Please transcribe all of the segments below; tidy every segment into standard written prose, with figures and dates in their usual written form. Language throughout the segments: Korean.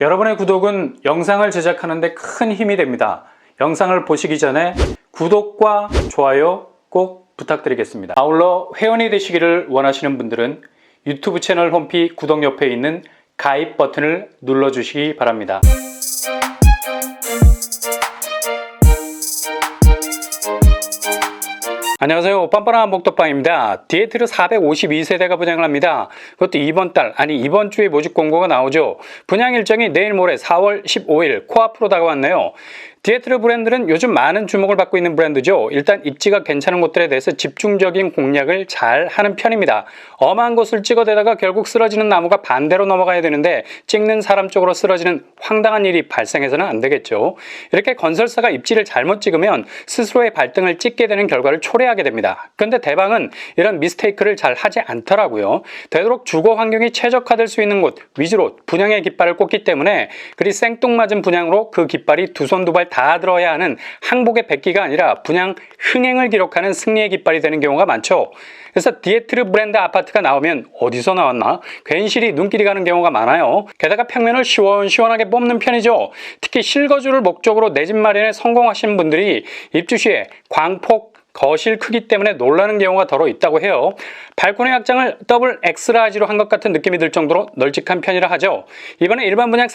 여러분의 구독은 영상을 제작하는 데 큰 힘이 됩니다. 영상을 보시기 전에 구독과 좋아요 꼭 부탁드리겠습니다. 아울러 회원이 되시기를 원하시는 분들은 유튜브 채널 홈피 구독 옆에 있는 가입 버튼을 눌러주시기 바랍니다. 안녕하세요. 뻔뻔한 목덕방입니다. 디에트르 452세대가 분양을 합니다. 그것도 이번 주에 모집 공고가 나오죠. 분양 일정이 내일 모레 4월 15일 코앞으로 다가왔네요. 디에트르 브랜드는 요즘 많은 주목을 받고 있는 브랜드죠. 일단 입지가 괜찮은 곳들에 대해서 집중적인 공략을 잘 하는 편입니다. 엄한 곳을 찍어대다가 결국 쓰러지는 나무가 반대로 넘어가야 되는데 찍는 사람 쪽으로 쓰러지는 황당한 일이 발생해서는 안 되겠죠. 이렇게 건설사가 입지를 잘못 찍으면 스스로의 발등을 찍게 되는 결과를 초래하게 됩니다. 그런데 대방은 이런 미스테이크를 잘 하지 않더라고요. 되도록 주거 환경이 최적화될 수 있는 곳 위주로 분양의 깃발을 꽂기 때문에 그리 생뚱맞은 분양으로 그 깃발이 두 손 두 발 다 들어야 하는 항복의 백기가 아니라 분양 흥행을 기록하는 승리의 깃발이 되는 경우가 많죠. 그래서 디에트르 브랜드 아파트가 나오면 어디서 나왔나? 괜시리 눈길이 가는 경우가 많아요. 게다가 평면을 시원시원하게 뽑는 편이죠. 특히 실거주를 목적으로 내 집 마련에 성공하신 분들이 입주 시에 광폭 거실 크기 때문에 놀라는 경우가 더러 있다고 해요. 발코니 확장을 더블 엑스라지로 한 것 같은 느낌이 들 정도로 널찍한 편이라 하죠. 이번에 일반 분양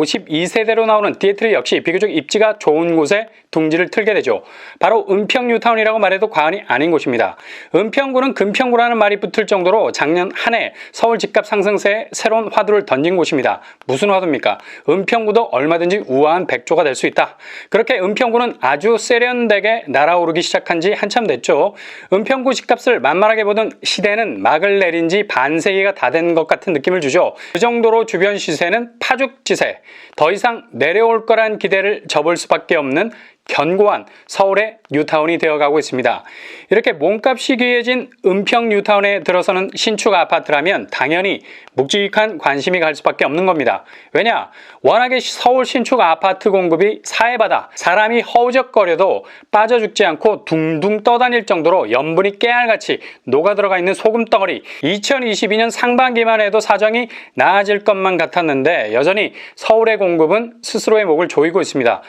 452세대로 나오는 디에트르 역시 비교적 입지가 좋은 곳에 둥지를 틀게 되죠. 바로 은평 뉴타운이라고 말해도 과언이 아닌 곳입니다. 은평구는 금평구라는 말이 붙을 정도로 작년 한 해 서울 집값 상승세에 새로운 화두를 던진 곳입니다. 무슨 화두입니까? 은평구도 얼마든지 우아한 백조가 될 수 있다. 그렇게 은평구는 아주 세련되게 날아오르기 시작한 지 한참 됐죠. 은평구 집값을 만만하게 보던 시대는 막을 내린 지 반세기가 다 된 것 같은 느낌을 주죠. 그 정도로 주변 시세는 파죽지세, 더 이상 내려올 거란 기대를 접을 수밖에 없는 견고한 서울의 뉴타운이 되어가고 있습니다. 이렇게 몸값이 귀해진 은평 뉴타운에 들어서는 신축 아파트라면 당연히 묵직한 관심이 갈 수밖에 없는 겁니다. 왜냐? 워낙에 서울 신축 아파트 공급이 사해바다, 사람이 허우적거려도 빠져 죽지 않고 둥둥 떠다닐 정도로 염분이 깨알같이 녹아들어가 있는 소금덩어리. 2022년 상반기만 해도 사정이 나아질 것만 같았는데 여전히 서울의 공급은 스스로의 목을 조이고 있습니다.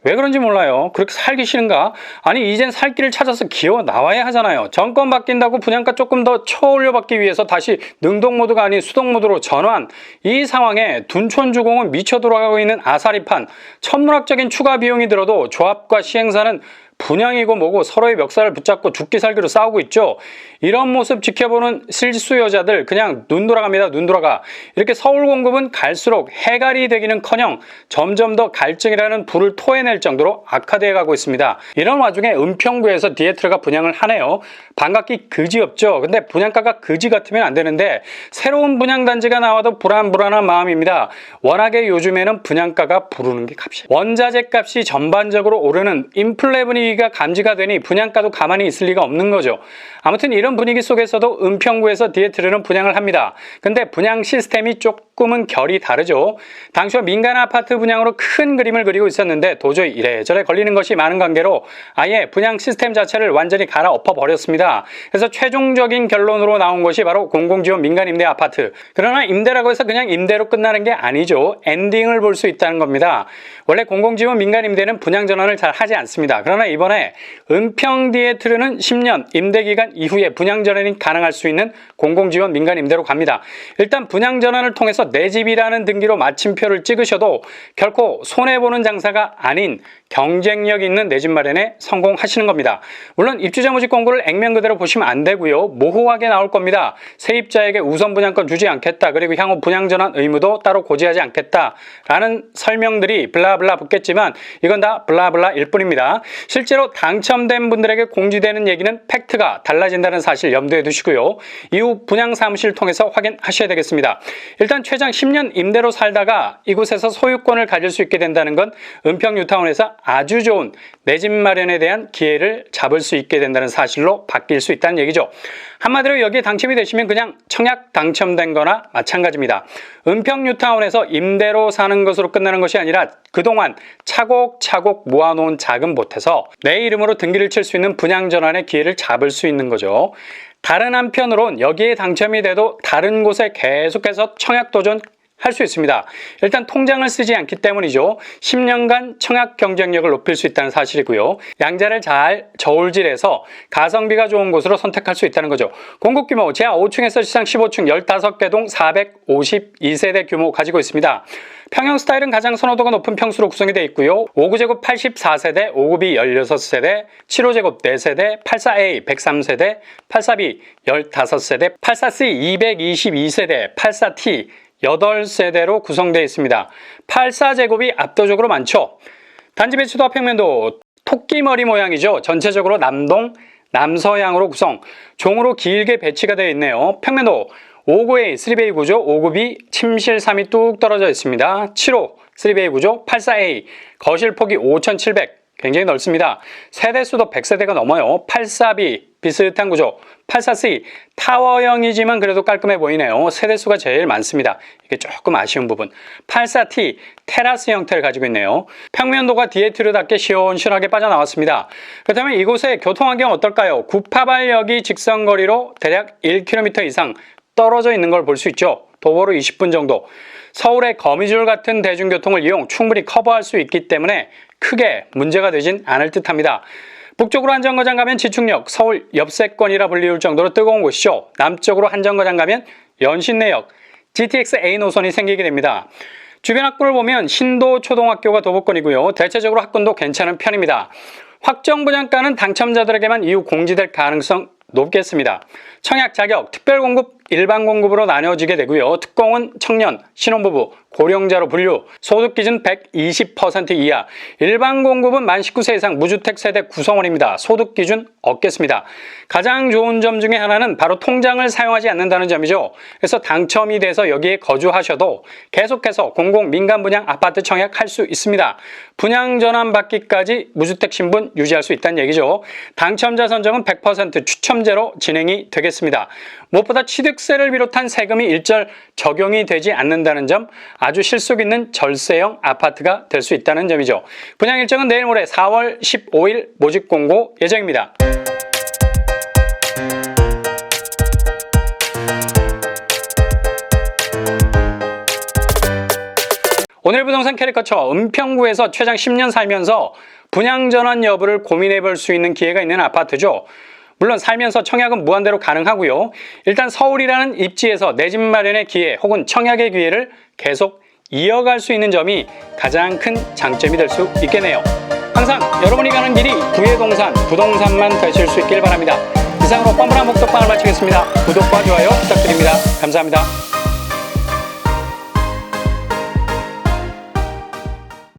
왜 그런지 몰라요. 그렇게 살기 싫은가? 아니 이젠 살 길을 찾아서 기어 나와야 하잖아요. 정권 바뀐다고 분양가 조금 더 쳐올려 받기 위해서 다시 능동 모드가 아닌 수동 모드로 전환. 이 상황에 둔촌주공은 미쳐 돌아가고 있는 아사리판. 천문학적인 추가 비용이 들어도 조합과 시행사는 분양이고 뭐고 서로의 멱살을 붙잡고 죽기 살기로 싸우고 있죠. 이런 모습 지켜보는 실수 여자들 그냥 눈 돌아갑니다. 눈 돌아가. 이렇게 서울 공급은 갈수록 해갈이 되기는커녕 점점 더 갈증이라는 불을 토해낼 정도로 악화되어 가고 있습니다. 이런 와중에 은평구에서 디에트르가 분양을 하네요. 반갑기 그지없죠. 근데 분양가가 그지 같으면 안 되는데 새로운 분양단지가 나와도 불안불안한 마음입니다. 워낙에 요즘에는 분양가가 부르는 게 값이에요. 원자재 값이 전반적으로 오르는 인플레 분위기가 감지가 되니 분양가도 가만히 있을 리가 없는 거죠. 아무튼 이런 분위기 속에서도 은평구에서 디에트르는 분양을 합니다. 근데 분양 시스템이 조금은 결이 다르죠. 당초 민간 아파트 분양으로 큰 그림을 그리고 있었는데 도저히 이래저래 걸리는 것이 많은 관계로 아예 분양 시스템 자체를 완전히 갈아엎어 버렸습니다. 그래서 최종적인 결론으로 나온 것이 바로 공공지원 민간 임대 아파트. 그러나 임대라고 해서 그냥 임대로 끝나는 게 아니죠. 엔딩을 볼 수 있다는 겁니다. 원래 공공지원 민간 임대는 분양 전환을 잘 하지 않습니다. 그러나 이번에 은평 디에트르는 10년 임대기간 이후에 분양 전환이 가능할 수 있는 공공지원 민간 임대로 갑니다. 일단 분양 전환을 통해서 내 집이라는 등기로 마침표를 찍으셔도 결코 손해보는 장사가 아닌 경쟁력 있는 내 집 마련에 성공하시는 겁니다. 물론 입주자 모집 공고를 액면 그대로 보시면 안 되고요. 모호하게 나올 겁니다. 세입자에게 우선 분양권 주지 않겠다. 그리고 향후 분양 전환 의무도 따로 고지하지 않겠다. 라는 설명들이 블라블라 붙겠지만 이건 다 블라블라일 뿐입니다. 실제로 당첨된 분들에게 공지되는 얘기는 팩트가 달라진다는 사실 염두에 두시고요. 이후 분양 사무실 통해서 확인하셔야 되겠습니다. 일단 최장 10년 임대로 살다가 이곳에서 소유권을 가질 수 있게 된다는 건 은평 뉴타운에서 아주 좋은 내 집 마련에 대한 기회를 잡을 수 있게 된다는 사실로 바뀔 수 있다는 얘기죠. 한마디로 여기에 당첨이 되시면 그냥 청약 당첨된 거나 마찬가지입니다. 은평 뉴타운에서 임대로 사는 것으로 끝나는 것이 아니라 그동안 차곡차곡 모아놓은 작은 보태서 내 이름으로 등기를 칠 수 있는 분양 전환의 기회를 잡을 수 있는 거죠. 다른 한편으론 여기에 당첨이 돼도 다른 곳에 계속해서 청약 도전 할 수 있습니다. 일단 통장을 쓰지 않기 때문이죠. 10년간 청약 경쟁력을 높일 수 있다는 사실이고요. 양자를 잘 저울질해서 가성비가 좋은 곳으로 선택할 수 있다는 거죠. 공급 규모 지하 5층에서 지상 15층 15개 동 452세대 규모 가지고 있습니다. 평형 스타일은 가장 선호도가 높은 평수로 구성이 되어 있고요. 5구제곱 84세대, 5구B 16세대, 7호제곱 4세대, 84A 103세대, 84B 15세대, 84C 222세대, 84T 8세대로 구성되어 있습니다. 84제곱이 압도적으로 많죠. 단지 배치도 평면도 토끼머리 모양이죠. 전체적으로 남동, 남서향으로 구성, 종으로 길게 배치가 되어 있네요. 평면도 5구A 3베이 구조, 5구B 침실 3이 뚝 떨어져 있습니다. 7호 3베이 구조, 84A 거실 폭이 5,700, 굉장히 넓습니다. 세대수도 100세대가 넘어요. 84B 비슷한 구조, 84C 타워형이지만 그래도 깔끔해 보이네요. 세대수가 제일 많습니다. 이게 조금 아쉬운 부분. 84T 테라스 형태를 가지고 있네요. 평면도가 디에트르답게 시원시원하게 빠져나왔습니다. 그렇다면 이곳의 교통환경 어떨까요? 구파발역이 직선거리로 대략 1km 이상 떨어져 있는 걸 볼 수 있죠. 도보로 20분 정도. 서울의 거미줄 같은 대중교통을 이용 충분히 커버할 수 있기 때문에 크게 문제가 되진 않을 듯합니다. 북쪽으로 한정거장 가면 지축역, 서울 엽세권이라 불리울 정도로 뜨거운 곳이죠. 남쪽으로 한정거장 가면 연신내역, GTX A 노선이 생기게 됩니다. 주변 학군을 보면 신도 초등학교가 도보권이고요. 대체적으로 학군도 괜찮은 편입니다. 확정 분양가는 당첨자들에게만 이후 공지될 가능성 높겠습니다. 청약 자격, 특별 공급, 일반 공급으로 나뉘어지게 되고요. 특공은 청년, 신혼부부, 고령자로 분류, 소득 기준 120% 이하, 일반 공급은 만 19세 이상 무주택 세대 구성원입니다. 소득 기준 없겠습니다. 가장 좋은 점 중에 하나는 바로 통장을 사용하지 않는다는 점이죠. 그래서 당첨이 돼서 여기에 거주하셔도 계속해서 공공 민간 분양 아파트 청약할 수 있습니다. 분양 전환 받기까지 무주택 신분 유지할 수 있다는 얘기죠. 당첨자 선정은 100% 추첨제로 진행이 되겠습니다. 무엇보다 취득세를 비롯한 세금이 일절 적용이 되지 않는다는 점, 아주 실속 있는 절세형 아파트가 될 수 있다는 점이죠. 분양 일정은 내일 모레 4월 15일 모집 공고 예정입니다. 오늘 부동산 캐릭터처 은평구에서 최장 10년 살면서 분양 전환 여부를 고민해 볼 수 있는 기회가 있는 아파트죠. 물론 살면서 청약은 무한대로 가능하고요. 일단 서울이라는 입지에서 내 집 마련의 기회 혹은 청약의 기회를 계속 이어갈 수 있는 점이 가장 큰 장점이 될 수 있겠네요. 항상 여러분이 가는 길이 부의 동산, 부동산만 되실 수 있길 바랍니다. 이상으로 뻔뻔한 목덕방을 마치겠습니다. 구독과 좋아요 부탁드립니다. 감사합니다.